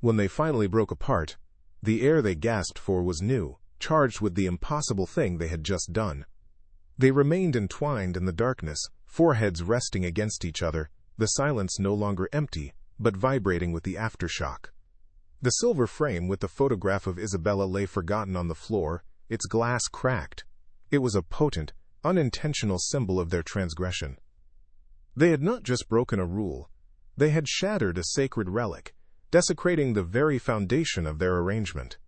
When they finally broke apart, the air they gasped for was new, charged with the impossible thing they had just done. They remained entwined in the darkness, foreheads resting against each other, the silence no longer empty, but vibrating with the aftershock. The silver frame with the photograph of Isabella lay forgotten on the floor, its glass cracked. It was a potent, unintentional symbol of their transgression. They had not just broken a rule, they had shattered a sacred relic, desecrating the very foundation of their arrangement.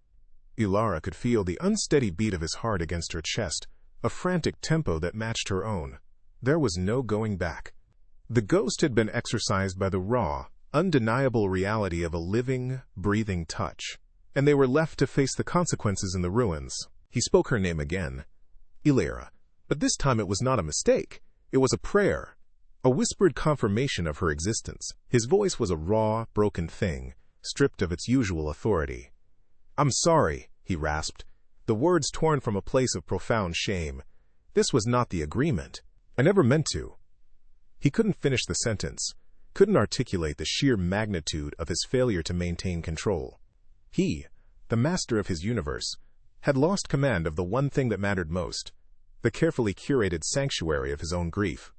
Ilara could feel the unsteady beat of his heart against her chest, a frantic tempo that matched her own. There was no going back. The ghost had been exorcised by the raw, undeniable reality of a living, breathing touch, and they were left to face the consequences in the ruins. He spoke her name again. Ilara. But this time it was not a mistake. It was a prayer. A whispered confirmation of her existence. His voice was a raw, broken thing, stripped of its usual authority. "I'm sorry," he rasped, the words torn from a place of profound shame. "This was not the agreement. I never meant to." He couldn't finish the sentence, couldn't articulate the sheer magnitude of his failure to maintain control. He, the master of his universe, had lost command of the one thing that mattered most, the carefully curated sanctuary of his own grief.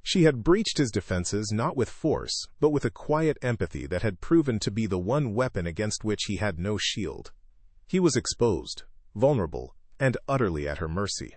She had breached his defenses not with force, but with a quiet empathy that had proven to be the one weapon against which he had no shield. He was exposed, vulnerable, and utterly at her mercy.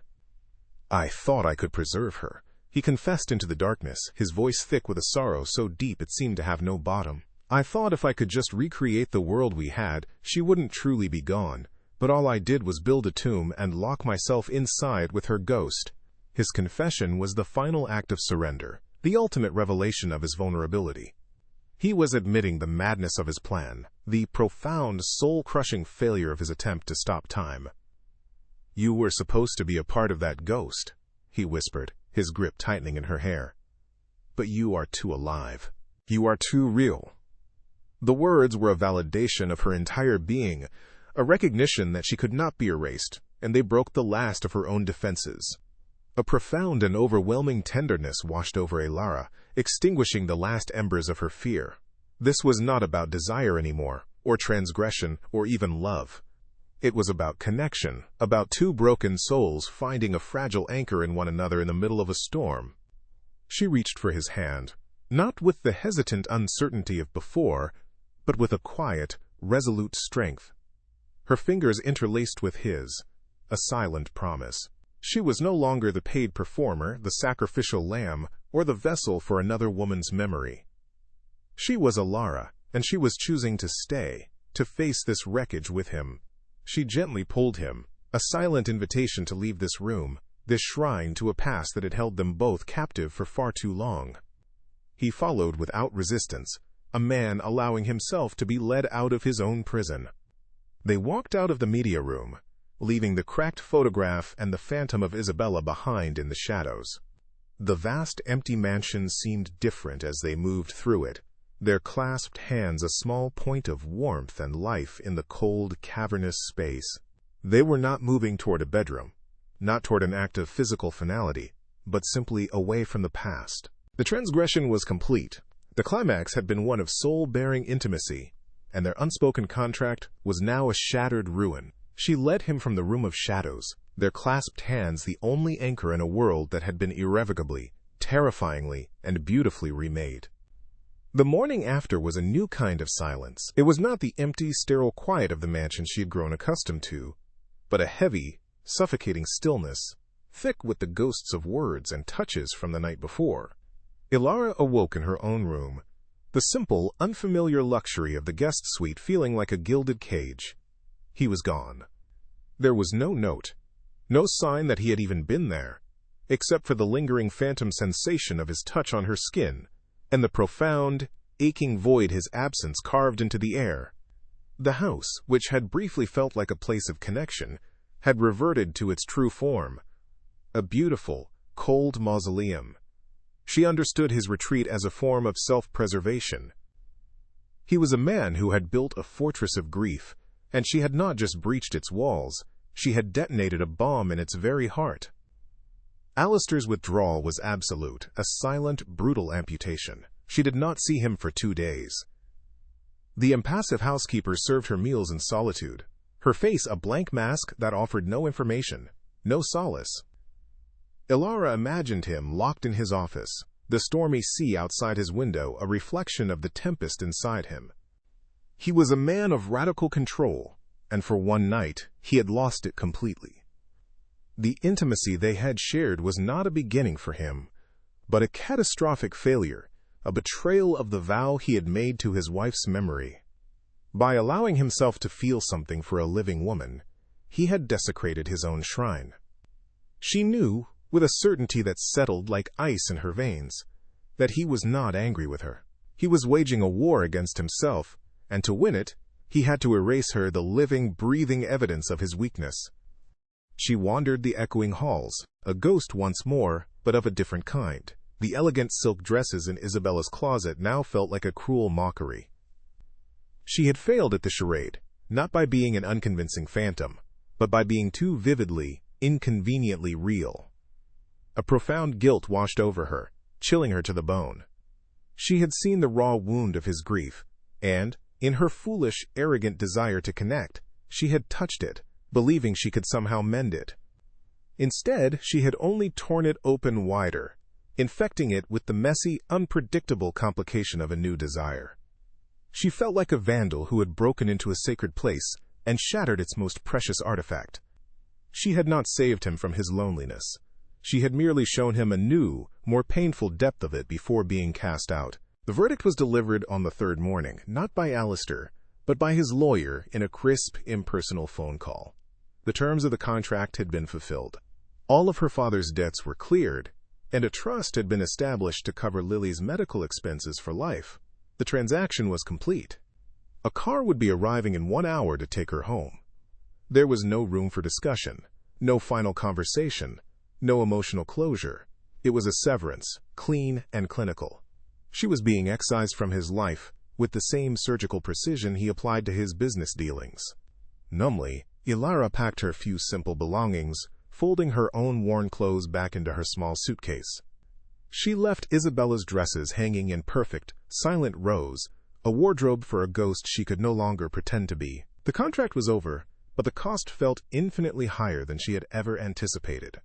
"I thought I could preserve her," he confessed into the darkness, his voice thick with a sorrow so deep it seemed to have no bottom. "I thought if I could just recreate the world we had, she wouldn't truly be gone, but all I did was build a tomb and lock myself inside with her ghost." His confession was the final act of surrender, the ultimate revelation of his vulnerability. He was admitting the madness of his plan, the profound, soul-crushing failure of his attempt to stop time. "You were supposed to be a part of that ghost," he whispered, his grip tightening in her hair. "But you are too alive. You are too real." The words were a validation of her entire being, a recognition that she could not be erased, and they broke the last of her own defenses. A profound and overwhelming tenderness washed over Ilara, extinguishing the last embers of her fear. This was not about desire anymore, or transgression, or even love. It was about connection, about two broken souls finding a fragile anchor in one another in the middle of a storm. She reached for his hand, not with the hesitant uncertainty of before, but with a quiet, resolute strength. Her fingers interlaced with his, a silent promise. She was no longer the paid performer, the sacrificial lamb, or the vessel for another woman's memory. She was Ilara, and she was choosing to stay, to face this wreckage with him. She gently pulled him, a silent invitation to leave this room, this shrine to a past that had held them both captive for far too long. He followed without resistance, a man allowing himself to be led out of his own prison. They walked out of the media room, leaving the cracked photograph and the phantom of Isabella behind in the shadows. The vast empty mansion seemed different as they moved through it, their clasped hands a small point of warmth and life in the cold, cavernous space. They were not moving toward a bedroom, not toward an act of physical finality, but simply away from the past. The transgression was complete. The climax had been one of soul-bearing intimacy, and their unspoken contract was now a shattered ruin. She led him from the room of shadows, their clasped hands the only anchor in a world that had been irrevocably, terrifyingly, and beautifully remade. The morning after was a new kind of silence. It was not the empty, sterile quiet of the mansion she had grown accustomed to, but a heavy, suffocating stillness, thick with the ghosts of words and touches from the night before. Ilara awoke in her own room, the simple, unfamiliar luxury of the guest suite feeling like a gilded cage. He was gone. There was no note, no sign that he had even been there, except for the lingering phantom sensation of his touch on her skin, and the profound, aching void his absence carved into the air. The house, which had briefly felt like a place of connection, had reverted to its true form, a beautiful, cold mausoleum. She understood his retreat as a form of self-preservation. He was a man who had built a fortress of grief, and she had not just breached its walls, she had detonated a bomb in its very heart. Alistair's withdrawal was absolute, a silent, brutal amputation. She did not see him for 2 days. The impassive housekeeper served her meals in solitude, her face a blank mask that offered no information, no solace. Ilara imagined him locked in his office, the stormy sea outside his window a reflection of the tempest inside him. He was a man of radical control, and for one night he had lost it completely. The intimacy they had shared was not a beginning for him, but a catastrophic failure, a betrayal of the vow he had made to his wife's memory. By allowing himself to feel something for a living woman, he had desecrated his own shrine. She knew, with a certainty that settled like ice in her veins, that he was not angry with her. He was waging a war against himself, and to win it, he had to erase her the living, breathing evidence of his weakness. She wandered the echoing halls, a ghost once more, but of a different kind. The elegant silk dresses in Isabella's closet now felt like a cruel mockery. She had failed at the charade, not by being an unconvincing phantom, but by being too vividly, inconveniently real. A profound guilt washed over her, chilling her to the bone. She had seen the raw wound of his grief, and, in her foolish, arrogant desire to connect, she had touched it, believing she could somehow mend it. Instead, she had only torn it open wider, infecting it with the messy, unpredictable complication of a new desire. She felt like a vandal who had broken into a sacred place and shattered its most precious artifact. She had not saved him from his loneliness. She had merely shown him a new, more painful depth of it before being cast out. The verdict was delivered on the third morning, not by Alistair, but by his lawyer in a crisp, impersonal phone call. The terms of the contract had been fulfilled. All of her father's debts were cleared, and a trust had been established to cover Lily's medical expenses for life. The transaction was complete. A car would be arriving in 1 hour to take her home. There was no room for discussion, no final conversation, no emotional closure. It was a severance, clean and clinical. She was being excised from his life with the same surgical precision he applied to his business dealings. Numbly, Ilara packed her few simple belongings, folding her own worn clothes back into her small suitcase. She left Isabella's dresses hanging in perfect, silent rows, a wardrobe for a ghost she could no longer pretend to be. The contract was over, but the cost felt infinitely higher than she had ever anticipated.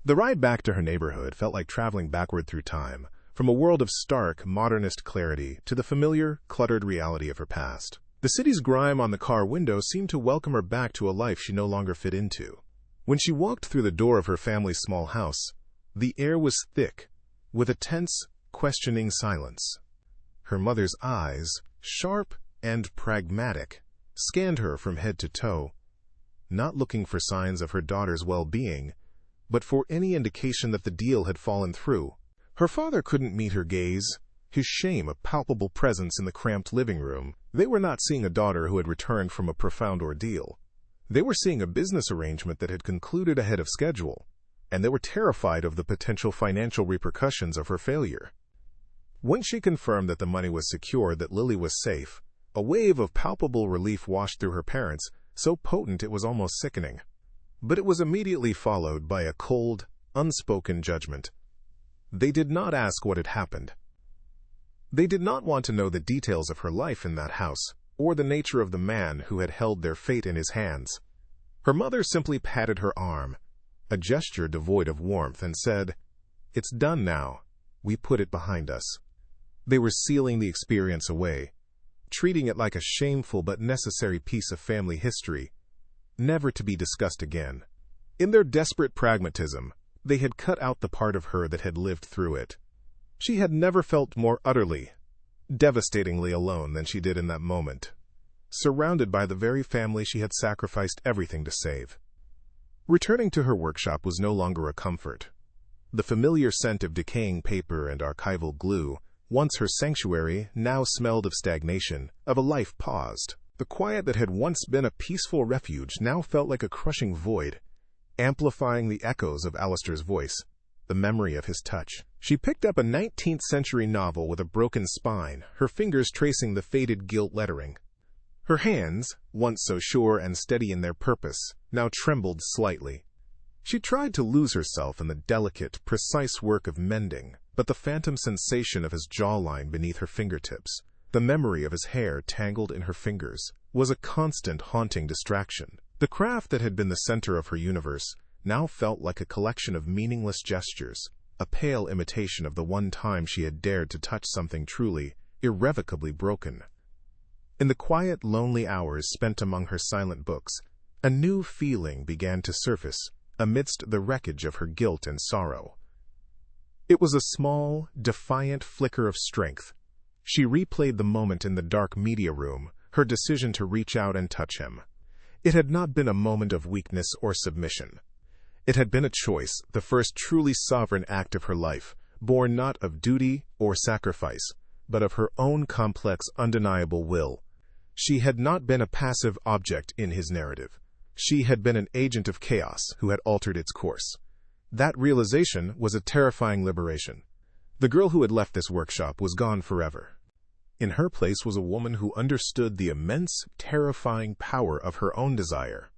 The ride back to her neighborhood felt like traveling backward through time, from a world of stark, modernist clarity to the familiar, cluttered reality of her past. The city's grime on the car window seemed to welcome her back to a life she no longer fit into. When she walked through the door of her family's small house, the air was thick, with a tense, questioning silence. Her mother's eyes, sharp and pragmatic, scanned her from head to toe, not looking for signs of her daughter's well-being, but for any indication that the deal had fallen through. Her father couldn't meet her gaze, his shame a palpable presence in the cramped living room. They were not seeing a daughter who had returned from a profound ordeal. They were seeing a business arrangement that had concluded ahead of schedule, and they were terrified of the potential financial repercussions of her failure. When she confirmed that the money was secure, that Lily was safe, a wave of palpable relief washed through her parents, so potent it was almost sickening. But it was immediately followed by a cold, unspoken judgment. They did not ask what had happened. They did not want to know the details of her life in that house, or the nature of the man who had held their fate in his hands. Her mother simply patted her arm, a gesture devoid of warmth, and said, "It's done now. We put it behind us." They were sealing the experience away, treating it like a shameful but necessary piece of family history, never to be discussed again. In their desperate pragmatism, they had cut out the part of her that had lived through it. She had never felt more utterly, devastatingly alone than she did in that moment, surrounded by the very family she had sacrificed everything to save. Returning to her workshop was no longer a comfort. The familiar scent of decaying paper and archival glue, once her sanctuary, now smelled of stagnation, of a life paused. The quiet that had once been a peaceful refuge now felt like a crushing void, amplifying the echoes of Alistair's voice. the memory of his touch. She picked up a 19th-century novel with a broken spine, her fingers tracing the faded gilt lettering. Her hands, once so sure and steady in their purpose, now trembled slightly. She tried to lose herself in the delicate, precise work of mending, but the phantom sensation of his jawline beneath her fingertips, the memory of his hair tangled in her fingers, was a constant haunting distraction. The craft that had been the center of her universe now felt like a collection of meaningless gestures, a pale imitation of the one time she had dared to touch something truly, irrevocably broken. In the quiet, lonely hours spent among her silent books, a new feeling began to surface amidst the wreckage of her guilt and sorrow. It was a small, defiant flicker of strength. She replayed the moment in the dark media room, her decision to reach out and touch him. It had not been a moment of weakness or submission. It had been a choice, the first truly sovereign act of her life, born not of duty or sacrifice, but of her own complex, undeniable will. She had not been a passive object in his narrative. She had been an agent of chaos who had altered its course. That realization was a terrifying liberation. The girl who had left this workshop was gone forever. In her place was a woman who understood the immense, terrifying power of her own desire.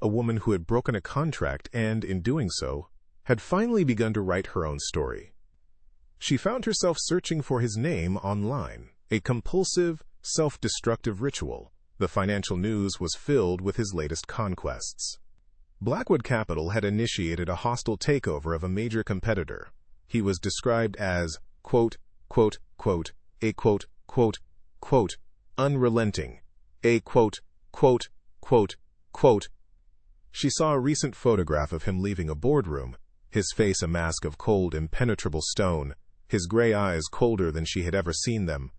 A woman who had broken a contract and, in doing so, had finally begun to write her own story. She found herself searching for his name online, a compulsive, self-destructive ritual. The financial news was filled with his latest conquests. Blackwood Capital had initiated a hostile takeover of a major competitor. He was described as, quote, quote, quote, a quote, quote, quote, unrelenting, a quote, quote, quote, quote. She saw a recent photograph of him leaving a boardroom, his face a mask of cold, impenetrable stone, his gray eyes colder than she had ever seen them.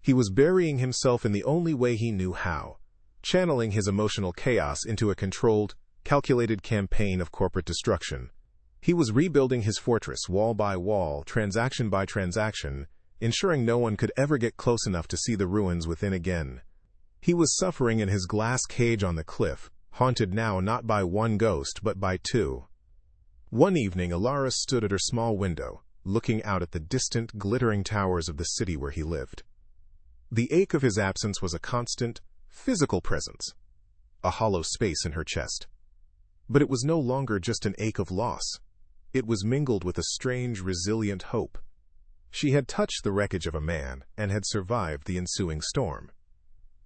He was burying himself in the only way he knew how, channeling his emotional chaos into a controlled, calculated campaign of corporate destruction. He was rebuilding his fortress wall by wall, transaction by transaction, ensuring no one could ever get close enough to see the ruins within again. He was suffering in his glass cage on the cliff, haunted now not by one ghost but by two. One evening, Alara stood at her small window, looking out at the distant, glittering towers of the city where he lived. The ache of his absence was a constant, physical presence, a hollow space in her chest. But it was no longer just an ache of loss. It was mingled with a strange, resilient hope. She had touched the wreckage of a man and had survived the ensuing storm.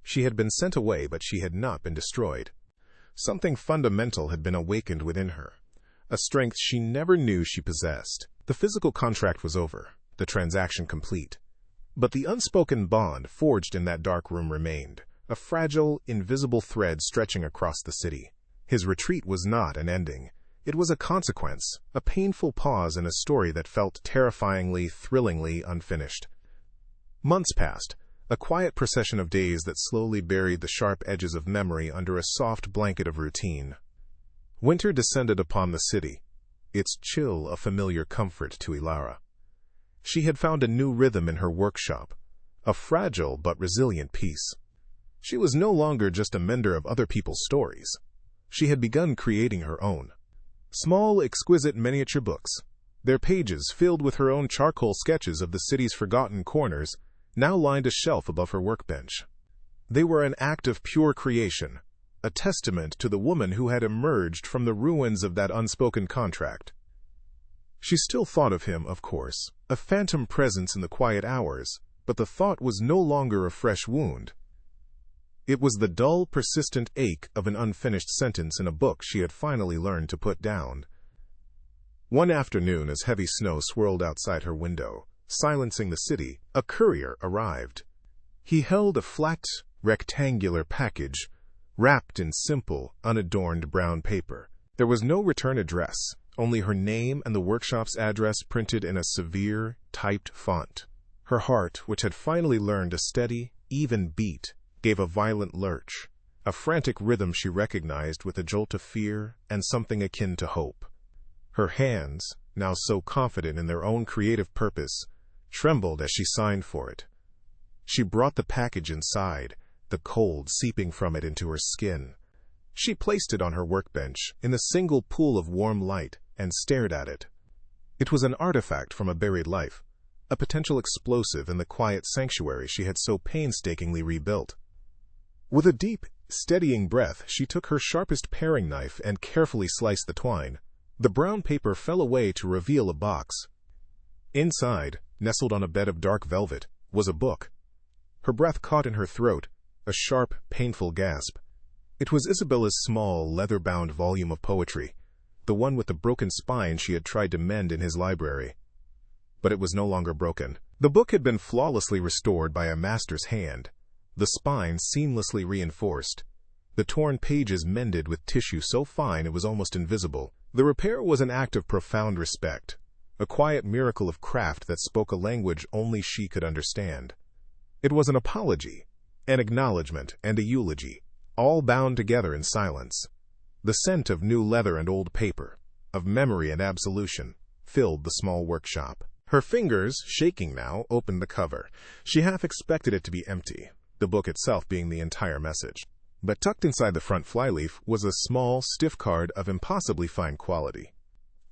She had been sent away, but she had not been destroyed. Something fundamental had been awakened within her, a strength she never knew she possessed. The physical contract was over, the transaction complete. But the unspoken bond forged in that dark room remained, a fragile, invisible thread stretching across the city. His retreat was not an ending. It was a consequence, a painful pause in a story that felt terrifyingly, thrillingly unfinished. Months passed, a quiet procession of days that slowly buried the sharp edges of memory under a soft blanket of routine. Winter descended upon the city, its chill a familiar comfort to Ilara. She had found a new rhythm in her workshop, a fragile but resilient peace. She was no longer just a mender of other people's stories. She had begun creating her own. Small, exquisite miniature books, their pages filled with her own charcoal sketches of the city's forgotten corners, now lined a shelf above her workbench. They were an act of pure creation, a testament to the woman who had emerged from the ruins of that unspoken contract. She still thought of him, of course, a phantom presence in the quiet hours, but the thought was no longer a fresh wound. It was the dull, persistent ache of an unfinished sentence in a book she had finally learned to put down. One afternoon, as heavy snow swirled outside her window, silencing the city, a courier arrived. He held a flat, rectangular package, wrapped in simple, unadorned brown paper. There was no return address, only her name and the workshop's address printed in a severe, typed font. Her heart, which had finally learned a steady, even beat, gave a violent lurch, a frantic rhythm she recognized with a jolt of fear and something akin to hope. Her hands, now so confident in their own creative purpose, trembled as she signed for it. She brought the package inside, the cold seeping from it into her skin. She placed it on her workbench in a single pool of warm light and stared at it. It was an artifact from a buried life, a potential explosive in the quiet sanctuary she had so painstakingly rebuilt. With a deep, steadying breath, she took her sharpest paring knife and carefully sliced the twine. The brown paper fell away to reveal a box. Inside, nestled on a bed of dark velvet, was a book. Her breath caught in her throat, a sharp, painful gasp. It was Isabella's small, leather-bound volume of poetry, the one with the broken spine she had tried to mend in his library. But it was no longer broken. The book had been flawlessly restored by a master's hand, the spine seamlessly reinforced, the torn pages mended with tissue so fine it was almost invisible. The repair was an act of profound respect, a quiet miracle of craft that spoke a language only she could understand. It was an apology, an acknowledgement, and a eulogy, all bound together in silence. The scent of new leather and old paper, of memory and absolution, filled the small workshop. Her fingers, shaking now, opened the cover. She half expected it to be empty, the book itself being the entire message. But tucked inside the front flyleaf was a small, stiff card of impossibly fine quality.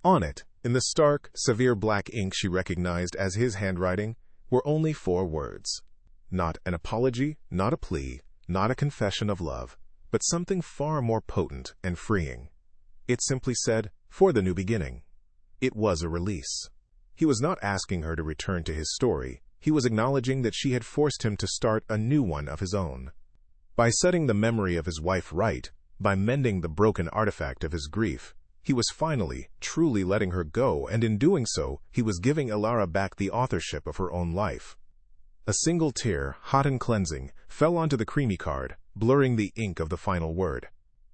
On it, in the stark, severe black ink she recognized as his handwriting, were only 4 words. Not an apology, not a plea, not a confession of love, but something far more potent and freeing. It simply said, "For the new beginning." It was a release. He was not asking her to return to his story. He was acknowledging that she had forced him to start a new one of his own. By setting the memory of his wife right, by mending the broken artifact of his grief, he was finally, truly letting her go, and in doing so, he was giving Ilara back the authorship of her own life. A single tear, hot and cleansing, fell onto the creamy card, blurring the ink of the final word.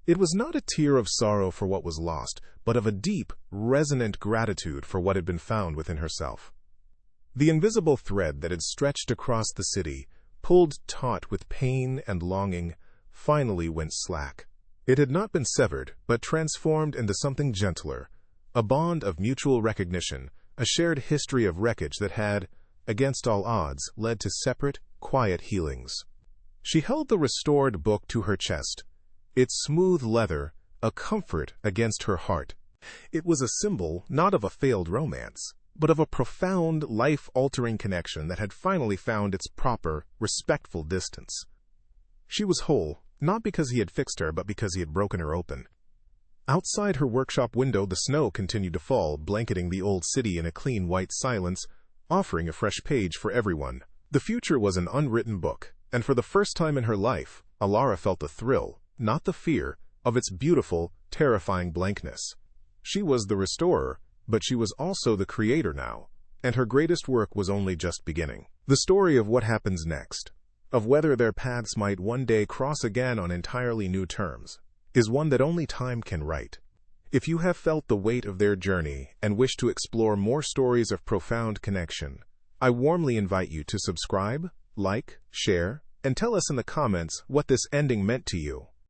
It was not a tear of sorrow for what was lost, but of a deep, resonant gratitude for what had been found within herself. The invisible thread that had stretched across the city, pulled taut with pain and longing, finally went slack. It had not been severed, but transformed into something gentler, a bond of mutual recognition, a shared history of wreckage that had, against all odds, led to separate, quiet healings. She held the restored book to her chest, its smooth leather a comfort against her heart. It was a symbol not of a failed romance, but of a profound, life-altering connection that had finally found its proper, respectful distance. She was whole, not because he had fixed her, but because he had broken her open. Outside her workshop window, the snow continued to fall, blanketing the old city in a clean white silence, offering a fresh page for everyone. The future was an unwritten book, and for the first time in her life, Ilara felt the thrill, not the fear, of its beautiful, terrifying blankness. She was the restorer, but she was also the creator now, and her greatest work was only just beginning. The story of what happens next, of whether their paths might one day cross again on entirely new terms, is one that only time can write. If you have felt the weight of their journey and wish to explore more stories of profound connection, I warmly invite you to subscribe, like, share, and tell us in the comments what this ending meant to you.